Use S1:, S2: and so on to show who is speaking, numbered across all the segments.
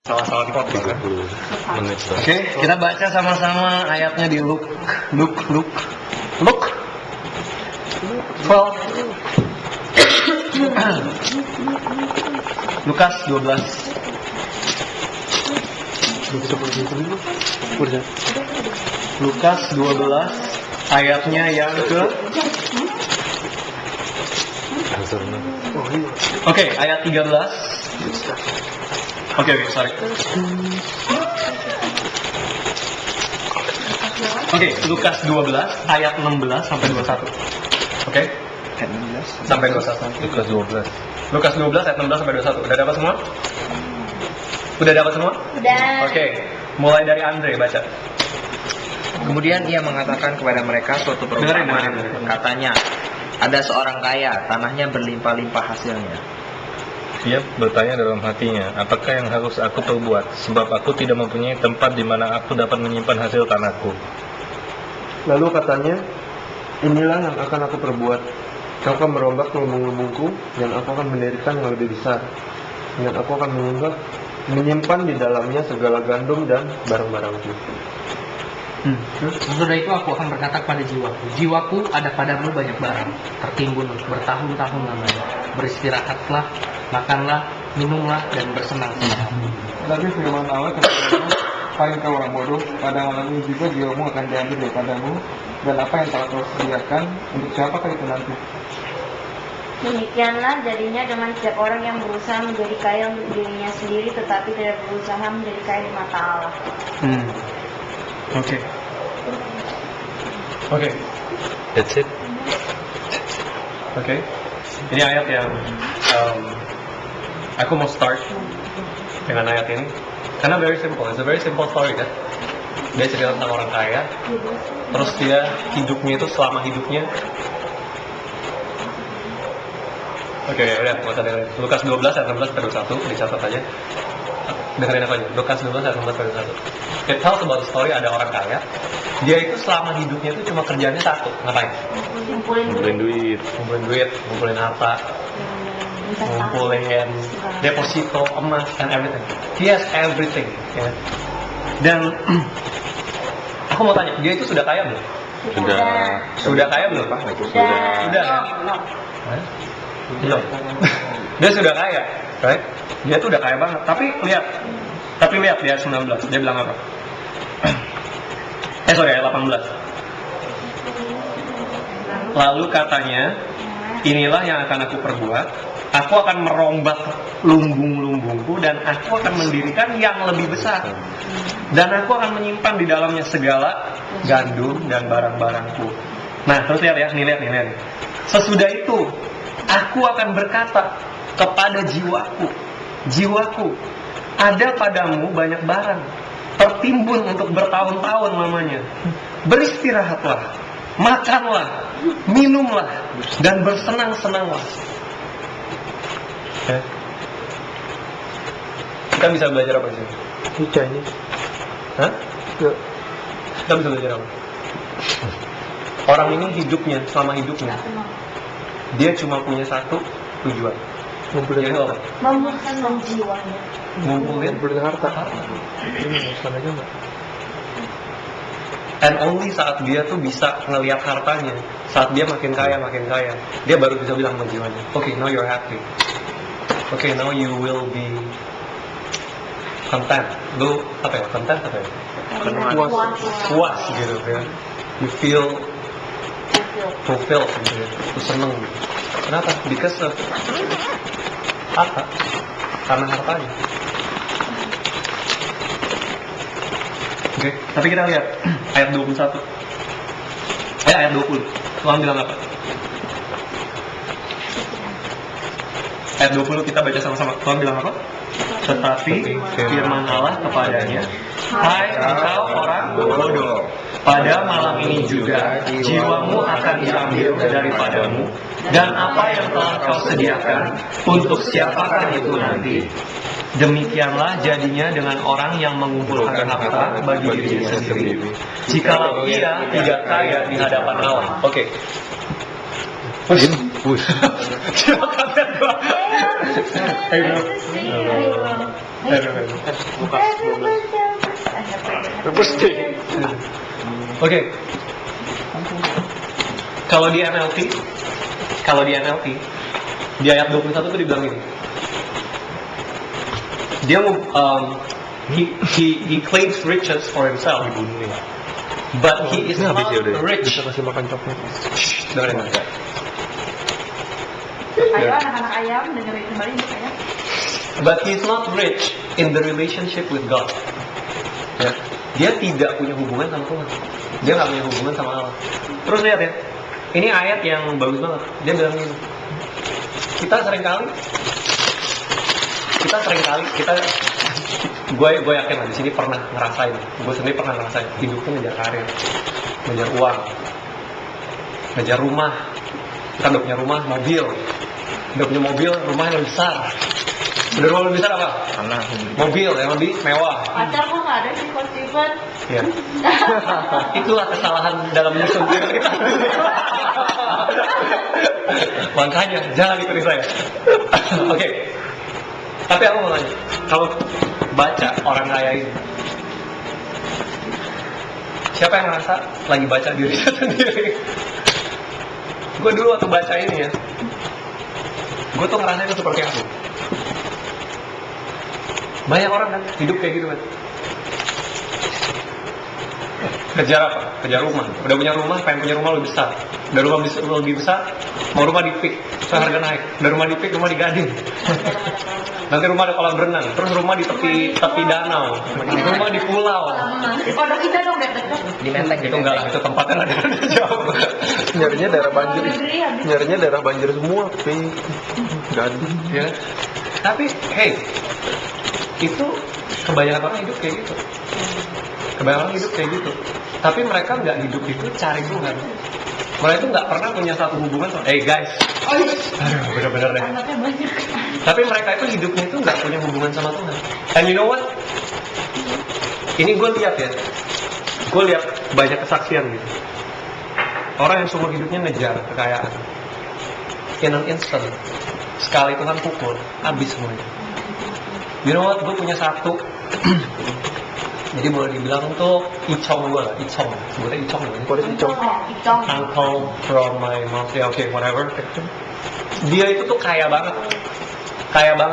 S1: salah-salah pot gitu.
S2: 30 menit.
S1: Oke, kita baca sama-sama ayatnya di Luke 12. Lukas 12. Lukas 12 ayatnya yang ke Oke, ayat 13. Oke, sorry. Oke, Lukas 12 ayat 16 sampai 21. Oke? Sampai 21.
S2: Lukas 12.
S1: Lukas 12 ayat 16 sampai 21. Udah dapat semua? Udah dapat semua?
S3: Udah.
S1: Oke. Mulai dari Andre baca.
S4: Kemudian ia mengatakan kepada mereka suatu perumpamaan.
S1: Dengerin.
S4: Katanya, ada seorang kaya, tanahnya berlimpah-limpah hasilnya.
S2: Ia bertanya dalam hatinya, apakah yang harus aku perbuat? Sebab aku tidak mempunyai tempat di mana aku dapat menyimpan hasil tanahku.
S5: Lalu katanya, inilah yang akan aku perbuat. Kau akan merombak lumbung-lumbungku, dan aku akan mendirikan yang lebih besar. Dan aku akan menyimpan di dalamnya segala gandum dan barang-barangku.
S6: Sesudah itu aku akan berkata kepada jiwaku ada padamu banyak barang, tertimbun untuk bertahun-tahun lamanya. Beristirahatlah, makanlah, minumlah, dan bersenang-senang.
S5: Tapi firman Allah katakan, hai kau orang bodoh, pada malam ini juga jiwamu akan diambil daripadamu, dan apa yang telah kau sediakan, untuk siapakah itu nanti?
S3: Demikianlah jadinya dengan setiap orang yang berusaha menjadi kaya untuk dirinya sendiri, tetapi tidak berusaha menjadi kaya di mata Allah.
S1: Oke.
S2: That's it.
S1: Oke. Ini ayat yang aku mau start dengan ayat ini karena very simple. It's a very simple story kan. Dia cerita tentang orang kaya, terus dia hidupnya itu selama hidupnya. Oke, udah, nggak usah dengerin. Lukas 12 ayat 16 sampai 21 dicatat aja. Dengerin apa aja? Lukas 12 ayat 16 sampai 21. It tells about the story, ada orang kaya. Dia itu selama hidupnya itu cuma kerjanya satu, ngapain?
S3: Ngumpulin duit.
S2: Ngumpulin duit.
S1: Ngumpulin harta, ngumpulin deposito, emas, and everything. He has everything. Ya. Dan aku mau tanya, dia itu sudah kaya belum? Sudah kaya belum? Sudah. Hah? Belum. Dia sudah kaya, right? Dia tuh udah kaya banget. Tapi lihat di ayat 19, dia bilang apa? Ayat 18. Lalu katanya, inilah yang akan aku perbuat. Aku akan merombak lumbung-lumbungku dan aku akan mendirikan yang lebih besar. Dan aku akan menyimpan di dalamnya segala gandum dan barang-barangku. Nah, terus lihat ya, lihat. Sesudah itu, aku akan berkata kepada jiwaku, ada padamu banyak barang, tertimbun untuk bertahun-tahun lamanya. Beristirahatlah, makanlah, minumlah, dan bersenang-senanglah. Kita bisa belajar apa sih?
S5: Chinese.
S1: Hah?
S5: Ya.
S1: Kita bisa belajar apa? Orang ini hidupnya, selama hidupnya, dia cuma punya satu tujuan.
S5: Ngumpulin
S1: Yaitu apa?
S3: Memuaskan jiwanya.
S1: Ngumpulin
S5: harta.
S1: Ini sana juga. And only saat dia tuh bisa ngelihat hartanya, saat dia makin kaya, dia baru bisa bilang sama jiwanya, okay, now you're happy. Okay, now you will be content. Lu apa ya? Content apa ya? Puas gitu ya. You feel fulfilled gitu ya. Lu seneng. Kenapa? Because of harta. Karena hartanya. Oke, tapi kita lihat ayat 21. Ayat 20. Tuhan bilang apa? Ayat 20 kita baca sama-sama. Tuhan bilang apa? Tetapi firman Allah kepadanya, hai engkau orang bodoh, pada malam ini juga jiwamu akan diambil daripadamu, dan apa yang telah kau sediakan untuk siapakah itu nanti? Demikianlah jadinya dengan orang yang mengumpulkan harta bagi dirinya sendiri, jikalau ia tidak kaya di hadapan Allah. Oke. Silakan.
S5: Lukas 12. Pasti.
S1: Oke. Kalau di NLT, di ayat 21 itu dibilang gini. Dia he claims riches for himself, but he is not rich.
S5: Bisa kasih makan coklat.
S1: Dengerin.
S3: Ayo anak-anak ayam, dengerin kembali untuk ayam.
S1: But he is not rich in the relationship with God. Ya. Dia tidak punya hubungan sama Tuhan. Dia nggak punya hubungan sama Allah. Terus lihat ya, ini ayat yang bagus banget. Dia bilang gini, kita seringkali gue yakin lah di sini pernah ngerasain, gue sendiri pernah ngerasain hidupnya ngejar karir, ngejar uang, ngejar rumah. Kita udah punya rumah, mobil, rumah yang lebih besar. Udah rumah lebih besar apa? Mobil yang lebih mewah.
S3: Pacar kok nggak ada sih, Coach Steven?
S1: Ya. Itulah kesalahan dalam menyusun diri kita. Makanya jangan ikuti saya. Oke. Tapi aku mau tanya, kalau baca orang kaya ini, siapa yang ngerasa lagi baca dirinya sendiri? Gue dulu waktu baca ini ya, gue tuh ngerasa itu seperti aku. Banyak orang kan hidup kayak gitu kan. Kejar apa? Kejar rumah. Udah punya rumah, pengen punya rumah lebih besar. Udah rumah lebih besar, mau rumah di Pik, harga naik. Udah rumah di Pik, rumah di Gading. Nanti rumah ada kolam renang, terus rumah di tepi danau, rumah di pulau.
S3: Pondok Indah dong, deket.
S4: Di Menteng
S1: Itu enggak lah, itu tempatnya ada jauh.
S5: Nyarinya daerah banjir semua, tapi Gading.
S1: Ya. Tapi, hey, itu kebanyakan orang hidup kayak gitu. Tapi mereka nggak hidup itu cari Tuhan. Mereka itu nggak pernah punya satu hubungan sama, hey guys, aduh bener-bener deh.
S3: Anaknya banyak.
S1: Tapi mereka itu hidupnya itu nggak punya hubungan sama Tuhan. And you know what? Ini gue lihat banyak kesaksian gitu. Orang yang seumur hidupnya ngejar kekayaan, in an instant, sekali Tuhan pukul, habis semuanya. You know what? Gue punya satu. Jadi boleh dibilang tuh icong gue lah, sebutnya icong.
S5: What is Icong?
S3: Icong.
S1: Uncle from my mom, ya oke, whatever. Dia itu tuh kaya banget.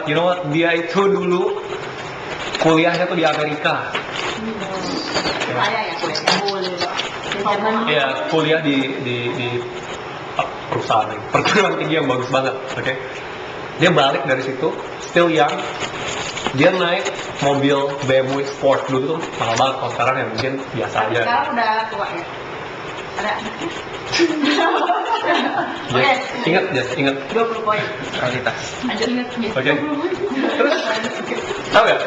S1: You know what? Dia itu dulu kuliahnya tuh di Amerika.
S3: Kaya ya, boleh. Zaman
S1: Iya, kuliah di perusahaan, perguruan tinggi yang bagus banget, oke? Dia balik dari situ, still young. Dia naik mobil BMW Sport, dulu tuh mahal banget. Kalau sekarang ya mungkin biasa aja.
S3: sekarang udah tua ya. Ada anaknya.
S1: Ingat
S3: 20 poin.
S4: kualitas.
S3: Lanjut ingat.
S1: Oke. Terus tahu nggak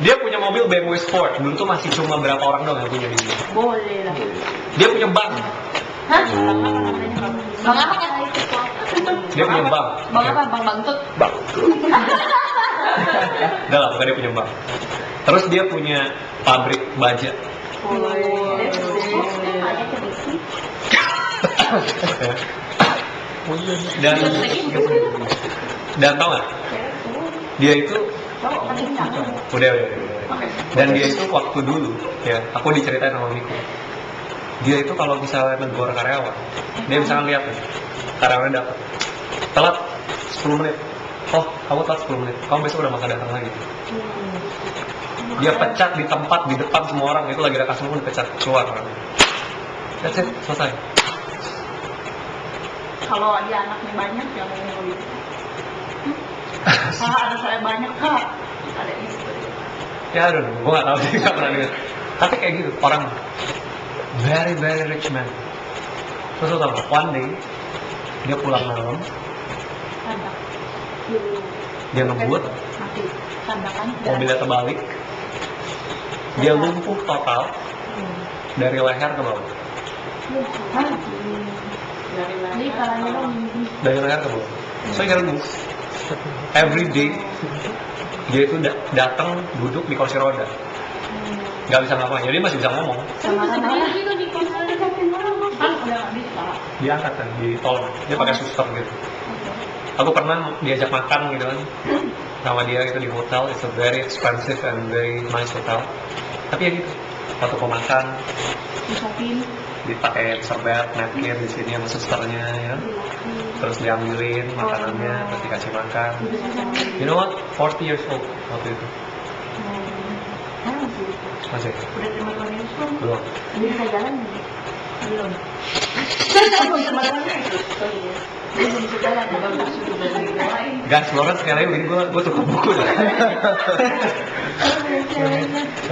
S1: dia punya mobil BMW Sport, dulu tuh masih cuma berapa orang doang yang punya di sini.
S3: Boleh lah.
S1: Dia punya bank.
S3: Hah? Bang apa kan?
S1: Dia punya bank.
S3: Bang apa? Bang Bangtut.
S1: Udah lah, bukan dia punya bank. Terus dia punya pabrik baja.
S3: Boleh.
S1: Dan tau nggak? Dia itu udah. Dan dia itu waktu dulu ya, aku diceritain sama Miko. Dia itu kalau misalnya negor karyawan, dia bisa ngeliat nih, karyawannya dapat telat 10 menit. Oh, kamu telat 10 menit. Kamu besok udah maka datang lagi. Dia pecat di tempat di depan semua orang, itu lagi ada customer dipecat keluar orangnya. That's it, selesai.
S3: Kalau dia anaknya banyak ya mau ngomong gitu. Kalau ada saya banyak kak, ada istri.
S1: Ya aduh, gue gak tau sih, gak pernah dengar. Tapi kayak gitu, orang very very rich man. Terus lo tau gak, one day dia pulang malam,
S3: Tandak.
S1: dia ngebut,
S3: Mati. Tandakan.
S1: mobilnya terbalik, dia lumpuh total dari leher ke bawah.
S3: Hah? Jadi kalanya dong.
S1: Dari leher ke bawah. So you gotta move. Every day dia itu datang duduk di kursi roda, nggak bisa ngapain. Jadi masih bisa ngomong.
S3: Sama-sama itu di konser kan udah nggak bisa.
S1: Diangkat kan, ditolong. Dia pakai suster gitu. Aku pernah diajak makan gitu kan. sama dia itu di hotel. It's a very expensive and very nice hotel. Tapi ya gitu, waktu mau makan
S3: Disuapin.
S1: dipakai serbet, napkin di sini sama susternya ya. Terus diambilin makanannya, terus dikasih makan. You know what? 40 years old waktu itu. Masih?
S3: Udah terima kasih
S1: Belum.
S3: Dia bisa jalan nih? Belum. Belum terima kasih. Oh iya. Dia belum bisa jalan. Belum sudah dari lain.
S1: Guys, Lawrence sekali ini gue tukar buku dah.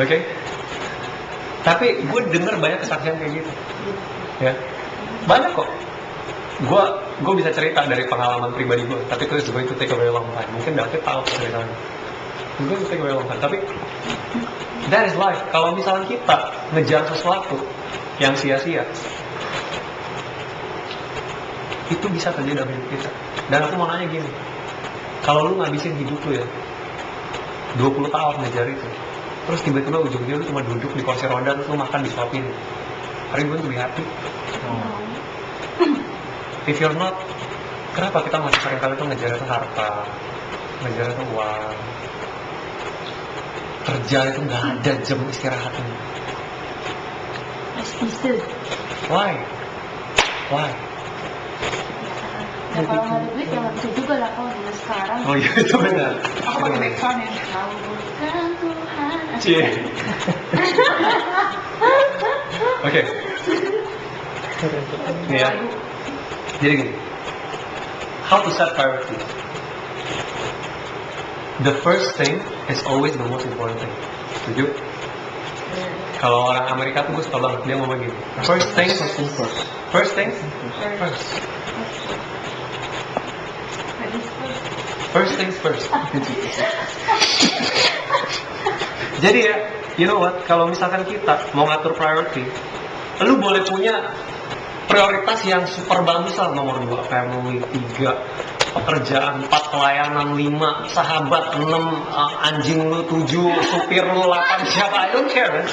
S1: Oke. Tapi gue denger banyak kesaksian kayak gitu. Ya. Banyak kok. Gue bisa cerita dari pengalaman pribadi gue, tapi itu is going to take a very long time. Mungkin David tahu ceritanya. It's going to take a very long time. Tapi that is life. Kalau misalnya kita ngejar sesuatu yang sia-sia, itu bisa terjadi dalam hidup kita. Dan aku mau nanya gini, kalau lu ngabisin hidup lu ya 20 tahun ngejar itu, terus tiba-tiba ujung-ujungnya lu cuma duduk di kursi roda terus lu makan disuapin, are you going to be happy? If you're not, kenapa kita masih seringkali tuh ngejar itu harta, ngejar itu uang, kerja itu nggak ada jam istirahatnya?
S3: Bisa.
S1: Why?
S3: Ya kalau nggak ada duit ya nggak bisa juga lah kalau zaman sekarang.
S1: Oh iya itu benar.
S3: Aku pakai background ya. Bukan Tuhan.
S1: Cie. Oke. Nih ya. Jadi gini. How to set priorities? The first thing is always the most important thing. Setuju? Kalau orang Amerika tuh gue suka banget, dia ngomong gini. First things first. First things first. Jadi ya, you know what? Kalau misalkan kita mau ngatur priority, lu boleh punya prioritas yang super bagus lah. Nomor 2 family, 3 pekerjaan, 4 pelayanan, 5 sahabat, 6 anjing lu, 7 supir lu, 8 siapa, I don't care man.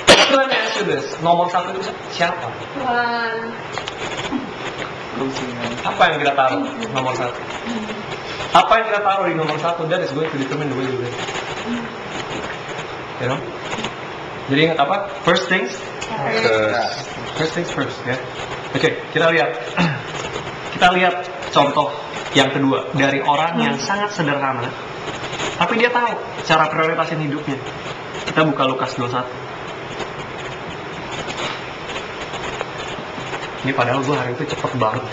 S1: Tapi let me ask you this, nomor 1 itu siapa?
S3: Tuhan.
S1: Apa yang kita taruh nomor 1? Apa yang kita taruh di nomor 1, that is going to determine the way you live. You know? Jadi ingat apa? First things first ya. Oke, kita lihat. Kita lihat contoh yang kedua dari orang yang sangat sederhana, tapi dia tahu cara prioritasin hidupnya. Kita buka Lukas 21. Ini padahal gue hari itu cepet banget.